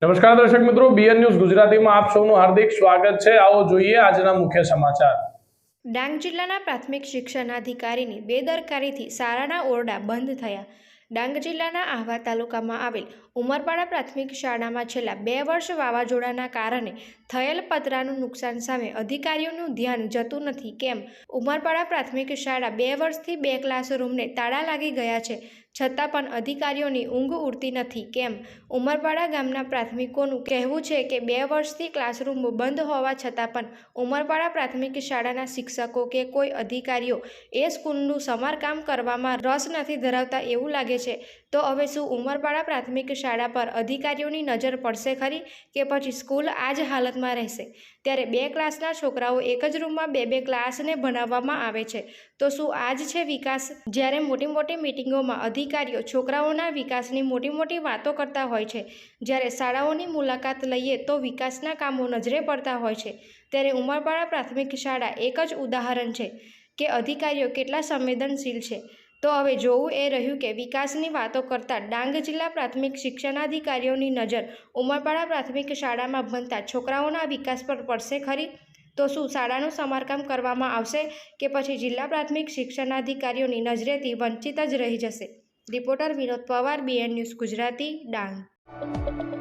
નમસ્કાર દર્શક મિત્રો, બીએન ન્યૂઝ ગુજરાતીમાં આપ સૌનું હાર્દિક સ્વાગત છે। આવો જોઈએ આજના મુખ્ય સમાચાર। ડાંગ જિલ્લાના પ્રાથમિક શિક્ષણાધિકારીની બેદરકારીથી શાળાના ઓરડા બંધ થયા। ડાંગ જિલ્લાના આહવા તાલુકામાં આવેલ ઉમરપાડા પ્રાથમિક શાળામાં છેલ્લા 2 વર્ષ વાવાઝોડાના કારણે થયેલ પતરાનું નુકસાન સામે અધિકારીઓનું ધ્યાન જતું નથી। કેમ ઉમરપાડા પ્રાથમિક શાળા 2 વર્ષથી 2 ક્લાસરૂમને તાળા લાગી ગયા છે, છતાં પણ અધિકારીઓની ઊંઘ ઉડતી નથી। કેમ ઉમરપાડા ગામના પ્રાથમિકોનું કહેવું છે કે 2 વર્ષથી ક્લાસરૂમ બંધ હોવા છતાં પણ ઉમરપાડા પ્રાથમિક શાળાના શિક્ષકો કે કોઈ અધિકારીઓ એ સ્કૂલનું સમારકામ કરવામાં રસ નથી ધરાવતા એવું લાગે છે। તો હવે શું ઉમરપાડા પ્રાથમિક શાળા પર અધિકારીઓની નજર પડશે ખરી કે પછી સ્કૂલ આ જ હાલતમાં રહેશે? ત્યારે 2 ક્લાસના છોકરાઓ એક જ રૂમમાં 2 ક્લાસને ભણાવવામાં આવે છે, તો શું આ જ છે વિકાસ? જ્યારે મોટી મિટિંગોમાં અધિકારીઓ છોકરાઓના વિકાસની મોટી વાતો કરતા હોય છે, જ્યારે શાળાઓની મુલાકાત લઈએ તો વિકાસના કામો નજરે પડતા હોય છે, ત્યારે ઉમરપાડા પ્રાથમિક શાળા એક જ ઉદાહરણ છે કે અધિકારીઓ કેટલા સંવેદનશીલ છે। તો હવે જોવું એ રહ્યું કે વિકાસની વાતો કરતા ડાંગ જિલ્લા પ્રાથમિક શિક્ષણાધિકારીઓની નજર ઉમરપાડા પ્રાથમિક શાળામાં ભણતા છોકરાઓના વિકાસ પર પડશે ખરી? તો શું શાળાનું સમારકામ કરવામાં આવશે કે પછી જિલ્લા પ્રાથમિક શિક્ષણાધિકારીઓની નજરેથી વંચિત જ રહી જશે? Reporter Vinod Pawar, BN news Gujarati, Dang.